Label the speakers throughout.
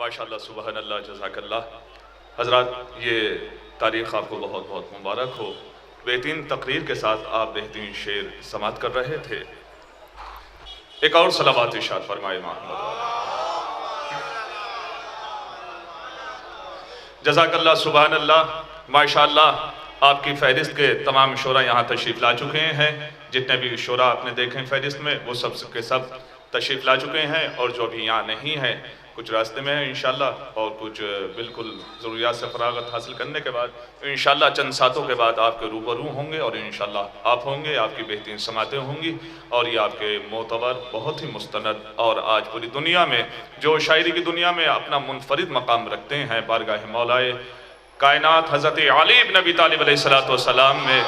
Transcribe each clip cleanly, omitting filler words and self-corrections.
Speaker 1: माशाअल्लाह सुबहान अल्लाह जज़ाकल्लाह। हज़रात, ये तारीख़ आपको बहुत बहुत मुबारक हो। बेहतरीन तकरीर के साथ आप बेहतरीन शेर समात कर रहे थे। एक और सलावत इरशाद फरमाए मोहम्मद। जज़ाकल्लाह सुबहान अल्लाह। माशाअल्लाह आपकी फ़हरिस्त के तमाम शोरा यहाँ तशरीफ़ ला चुके हैं। जितने भी शोरा आपने देखे फ़हरिस्त में वो सब के सब तशरीफ़ ला चुके हैं, और जो अभी यहाँ नहीं है कुछ रास्ते में है इंशाअल्लाह, और कुछ बिल्कुल ज़रूरियात से फ़रागत हासिल करने के बाद इंशाअल्लाह चंद सातों के बाद आपके रूबरू होंगे, और इंशाअल्लाह आप होंगे, आपकी बेहतरीन समातें होंगी, और ये आपके मोतबर बहुत ही मुस्तनद और आज पूरी दुनिया में जो शायरी की दुनिया में अपना मुनफरिद मकाम रखते हैं, बारगाह मौलाए कायनात हज़रत अली इब्न अबी तालिब अलैहिस्सलातु वस्सलाम में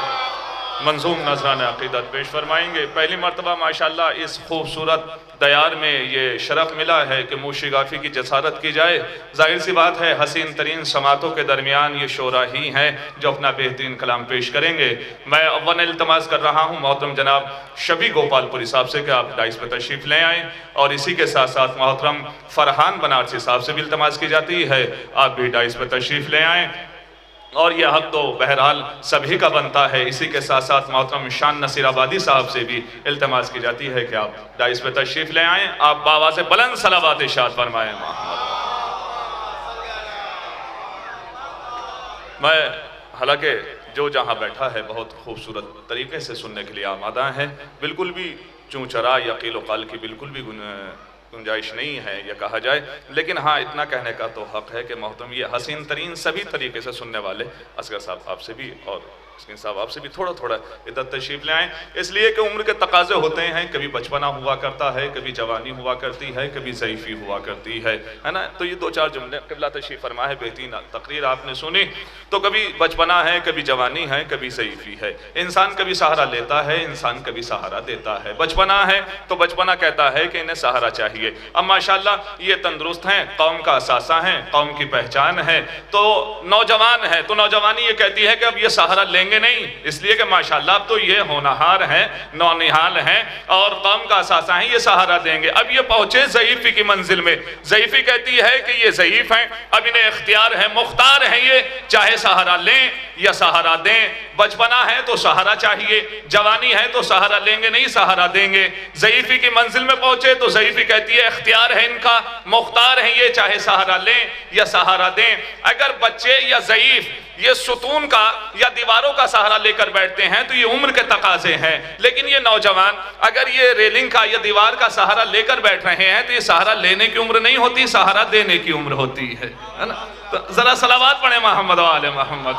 Speaker 1: मंजूम नज़रान अक़ीदत पेश फरमाएंगे। पहली मरतबा माशाअल्लाह इस खूबसूरत दयार में ये शरफ़ मिला है कि मूशी गाफ़ी की जसारत की जाए। ज़ाहिर सी बात है हसीन तरीन समातों के दरमियान ये शोरा ही हैं जो अपना बेहतरीन कलाम पेश करेंगे। मैं अव्वल इल्तमास कर रहा हूँ मोहतरम जनाब शबी गोपालपुरी साहब से कि आप डाइस पर तशरीफ़ ले आएँ, और इसी के साथ साथ मोहतरम फरहान बनारसी साहब से भी इल्तमास की जाती है आप भी डाइस पर तशरीफ़ ले आएँ, और यह हक तो बहरहाल सभी का बनता है। इसी के साथ साथ मोहतरम शान नसीर आबादी साहब से भी इल्तमास की जाती है कि आप डाइस पे तशरीफ़ ले आएँ, आप बावाज़ बुलंद सलावत इरशाद फरमाएँ मोहम्मद। मैं हालांकि जो जहाँ बैठा है बहुत खूबसूरत तरीके से सुनने के लिए आमादा है, बिल्कुल भी चूँ चरा या कील वकाल की बिल्कुल भी गुंजाइश नहीं है ये कहा जाए, लेकिन हाँ इतना कहने का तो हक है कि मोहतरम ये हसीन तरीन सभी तरीके से सुनने वाले असगर साहब आपसे भी और स्किन साहब आपसे भी थोड़ा थोड़ा इधर तशरीफ़ ले आएँ, इसलिए कि उम्र के तकाज़े होते हैं। कभी बचपना हुआ करता है, कभी जवानी हुआ करती है, कभी ज़ईफ़ी हुआ करती है ना। तो ये दो चार जुमले क़िबला तशरीफ़ फरमा है, बेहतरीन तकरीर आपने सुनी। तो कभी बचपना है, कभी जवानी है, कभी ज़ईफ़ी है। इंसान कभी सहारा लेता है, इंसान कभी सहारा देता है। बचपना है तो बचपना कहता है कि इन्हें सहारा चाहिए। अब माशाअल्लाह ये तंदुरुस्त हैं, कौम का असासा हैं, कौम की पहचान है। तो नौजवान है तो नौजवानी ये कहती है कि अब ये सहारा लेंगे नहीं, इसलिए कि माशाअल्लाह अब तो ये होनहार हैं, नौनिहाल हैं, और कौम का असासा है, ये सहारा देंगे। अब ये पहुंचे ज़ईफ़ी की मंजिल में। ज़ईफ़ी कहती है कि ये ज़ईफ़ हैं, अब इन्हें इख्तियार है, मुख्तार हैं, ये चाहे सहारा लें या सहारा दें। बचपना है तो सहारा चाहिए, जवानी है तो सहारा लेंगे नहीं, सहारा देंगे। ज़ईफ़ी की मंजिल में पहुंचे तो ज़ईफ़ी कहती है इख्तियार है इनका, मुख्तार है ये, चाहे सहारा लें या सहारा दें। अगर बच्चे या ज़ईफ़ ये सुतून का या दीवारों का सहारा लेकर बैठते हैं तो ये उम्र के तकाजे हैं, लेकिन ये नौजवान अगर ये रेलिंग का या दीवार का सहारा लेकर बैठ रहे हैं तो ये सहारा लेने की उम्र नहीं होती, सहारा देने की उम्र होती है ना। तो जरा सलावत पढ़े मोहम्मद व आले मोहम्मद।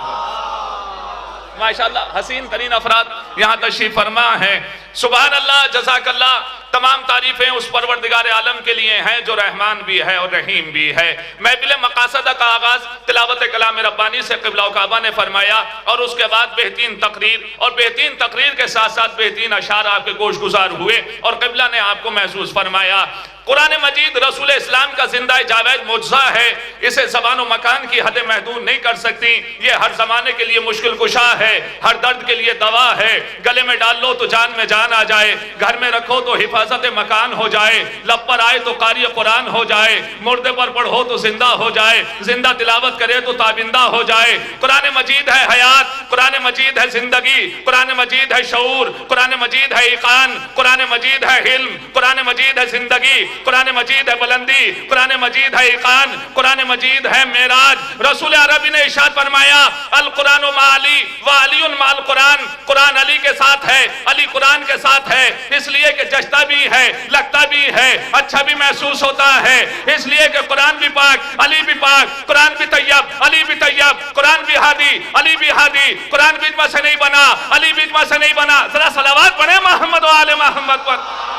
Speaker 1: माशाअल्लाह हसीन तरीन अफराद यहाँ तशरीफ़ फरमा है। सुबहान अल्लाह जज़ाकल्लाह। तमाम तारीफ़ें उस परवरदिगार आलम के लिए हैं जो रहमान भी है और रहीम भी है। महफिल मक़ासद का आगाज़ तिलावत कलाम रब्बानी से क़िबला काबा ने फरमाया, और उसके बाद बेहतरीन तकरीर, और बेहतरीन तकरीर के साथ साथ बेहतरीन अशार आपके गोश गुजार हुए, और क़िबला ने आपको महसूस फरमाया। कुरान मजीद रसूल इस्लाम का जिंदा जावेद मुजज़ा है, इसे ज़बान व मकान की हदें महदूद नहीं कर सकती। ये हर ज़माने के लिए मुश्किल कुशा है, हर दर्द के लिए दवा है। गले में डाल लो तो जान में जान आ जाए, घर में रखो तो हिफाजत मकान हो जाए, लब पर आए तो कारी कुरान हो जाए, मुर्दे पर पढ़ो तो जिंदा हो जाए, जिंदा तिलावत करे तो ताबिंदा हो जाए। कुरान मजीद है हयात, कुरान मजीद है जिंदगी, कुरान मजीद है शऊर, कुरान मजीद है ईकान, कुरान मजीद है हिल्म, कुरान मजीद है जिंदगी, कुरान मजीद है बुलंदी, कुरान मजीद है ईकान, कुरान मजीद है मेराज। रसूल अरबी ने इरशाद फरमाया अल कुरान मा अली व अली माल कुरान, कुरान अली के साथ है, अली कुरान के साथ है, इसलिए कि जचता भी है, लगता भी है, अच्छा भी महसूस होता है, इसलिए कि कुरान भी पाक, अली भी पाक, कुरान भी तैयब, अली भी तैयब, कुरान भी हादी, अली भी हादी, कुरान बीच में से नहीं बना, अली बीच में से नहीं बना। जरा सलावत पढ़े मोहम्मद व आले मोहम्मद पर।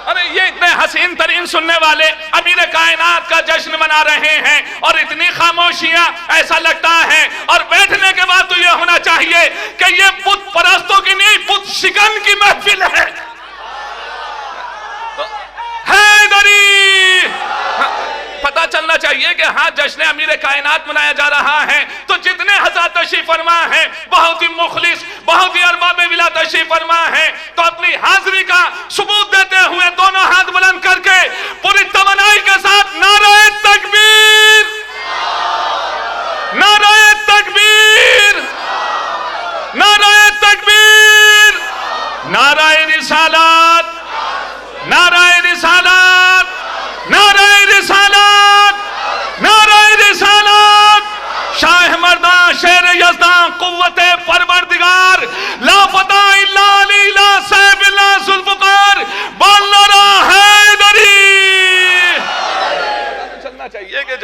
Speaker 1: अरे ये इतने हसीन तरीन सुनने वाले अमीर कायनात का जश्न मना रहे हैं, और इतनी खामोशियां, ऐसा लगता है। और बैठने के बाद तो ये होना चाहिए कि ये बुत परस्तों की नहीं, बुत शिकन की महफिल है। हैदरी पता चलना चाहिए कि हाँ जश्न अमीर कायनात मनाया जा रहा है। तो जितने हज़रात तशरीफ़ फरमा है, बहुत ही मुखलिस, बहुत ही अरबाब विला तशरीफ़ फरमा है, तो अपनी हाजिरी का सबूत देते हुए दोनों हाथ बुलंद करके पूरी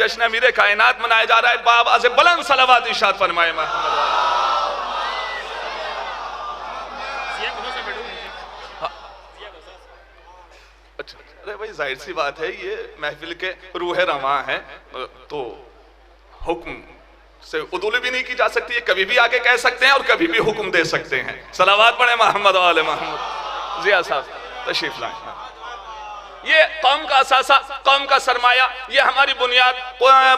Speaker 1: जश्न अमीर कायनात मनाया जा रहा है। बाआवाज़ बुलंद सलावत इरशाद फरमाए मोहम्मद। अच्छा, अरे भाई जाहिर सी बात है, ये महफिल के रूह रवां है, तो हुक्म से उदूल भी नहीं की जा सकती है। कभी भी आगे कह सकते हैं और कभी भी हुक्म दे सकते हैं। सलावत पढ़े मोहम्मद वाले मोहम्मद। जिया साहब तशरीफ लाएं। ये कौम का असासा, कौम का सरमाया, ये हमारी बुनियाद,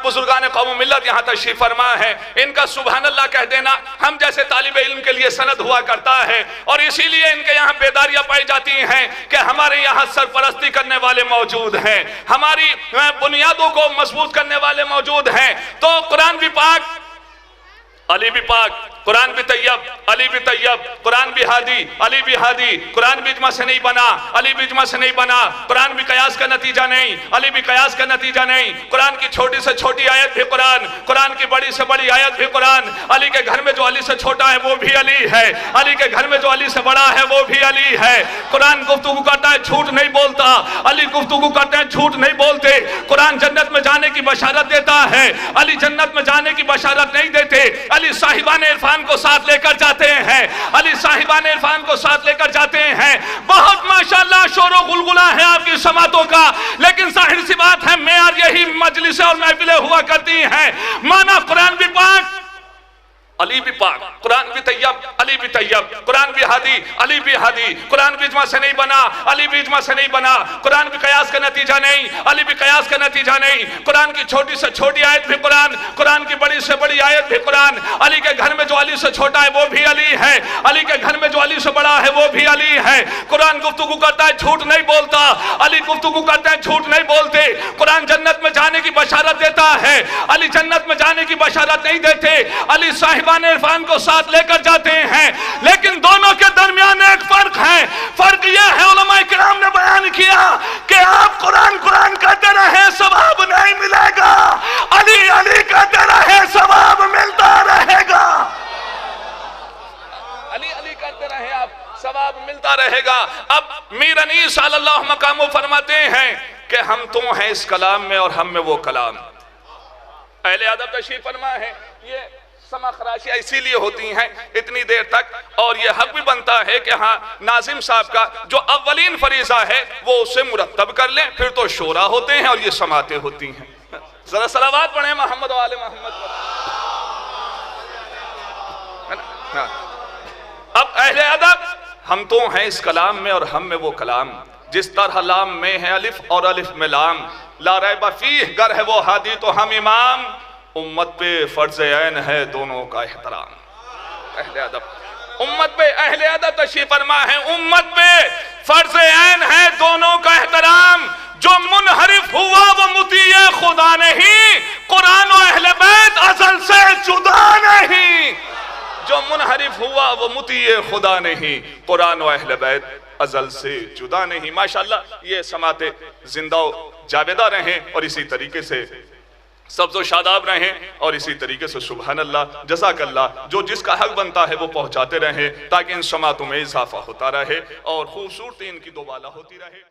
Speaker 1: बुजुर्गान कौम मिल्लत यहाँ तशरीफ फरमा है। इनका सुभान अल्लाह कह देना हम जैसे तालिब इल्म के लिए सनद हुआ करता है, और इसीलिए इनके यहाँ बेदारियां पाई जाती हैं कि हमारे यहाँ सरपरस्ती करने वाले मौजूद हैं, हमारी बुनियादों को मजबूत करने वाले मौजूद हैं। तो कुरान भी पाक, अली भी पाक, कुरान भी तैयब, अली भी तैयब, कुरान भी हादी, अली भी हादी। कुरान भी इज्मा से नहीं बना, अली भी इज्मा से नहीं बना। कुरान भी कयास का नतीजा नहीं, अली भी कयास का नतीजा नहीं। कुरान की छोटी से छोटी आयत भी कुरान, कुरान की बड़ी से बड़ी आयत भी कुरान। अली के घर में जो अली से छोटा है वो भी अली है, अली के घर में जो अली से बड़ा है वो भी अली है। कुरान गुफ्तगू करता है, झूठ नहीं बोलता। अली गुफ्तगू करते हैं, झूठ नहीं बोलते। कुरान जन्नत में जाने की बशारत देता है, अली जन्नत में जाने की बशारत नहीं देते। अली साहिबान इरफान को साथ लेकर जाते हैं, अली साहिबान इरफान को साथ लेकर जाते हैं। बहुत माशाअल्लाह शोर और गुलगुला है आपकी समातों का, लेकिन जाहिर सी बात है मेयार यही मजलिस और महफिलें हुआ करती हैं। माना कुरान भी पाक, अली भी पाक, कुरान भी तैयब, अली भी तैयब। कुरान भी हादी, अली भी हादी। कुरान भी इज्मा से नहीं बना, अली भी इज्मा से नहीं बना। कुरान भी कयास का नतीजा नहीं, अली भी कयास का नतीजा नहीं। कुरान की छोटी से छोटी आयत भी कुरान, कुरान की बड़ी से बड़ी आयत भी कुरान। अली के घर में जो अली से छोटा है वो भी अली है, अली के घर में जो अली से बड़ा है वो भी अली है। कुरान गुफ्तगू करता है, झूठ नहीं बोलता। अली गुफ्तगू करते हैं, झूठ नहीं बोलते। कुरान जन्नत में जाने की बशारत देता है, अली जन्नत में जाने की बशारत नहीं देते। अली साहिबान इरफान को साथ लेकर जाते हैं, लेकिन दोनों के दरमियान एक फर्क है। फर्क यह है, उलमाए किराम ने बयान किया कि आप कुरान कुरान कहते रहे सवाब नहीं मिलेगा, अली अली कहते रहे सवाब मिलता रहेगा। अली अली कहते रहे आप, सवाब मिलता रहेगा। अब मीर अनीस सल्लल्लाहु मकामो फरमाते हैं कि हम तो हैं इस कलाम में और हम में वो कलाम। अहले अदब तशरीफ फरमा है। ये समा खराशियाँ इसीलिए होती हैं इतनी देर तक, और ये हक भी बनता है कि हाँ नाजिम साहब का जो अव्वलीन फरीजा है वो उसे मुरत्तब कर लें, फिर तो शोरा होते हैं और ये समातें होती हैं। जरा सलावत पढ़े मोहम्मद वाले मोहम्मद। अब अहले अदब, हम तो हैं इस कलाम में और हम में वो कलाम, जिस तरह लाम में है अलिफ और अलिफ में लाम, ला रैब फीह गर है वो हादी तो हम इमाम, उम्मत पे फर्ज ऐन है दोनों का एहतराम। अहले अदब, उम्मत पे अहले अदब तशरीफ फरमा है, उम्मत पे फर्ज ऐन है दोनों का एहतराम। जो मुनहरिफ हुआ वो मुतीए खुदा नहीं, कुरान और अहले बैत असल से जुदा नहीं। जो मुनहरिफ हुआ वो मुतीए खुदा नहीं, कुरान और अहले बैत अजल से जुदा नहीं। माशाअल्लाह ये समाते जिंदा जावेदा रहें और इसी तरीके से सब्ज़ो शादाब रहें, और इसी तरीके से सुभान अल्लाह जज़ाकल्लाह जो जिसका हक बनता है वो पहुंचाते रहें, ताकि इन समातों में इजाफा होता रहे और खूबसूरती इनकी दोबाला होती रहे।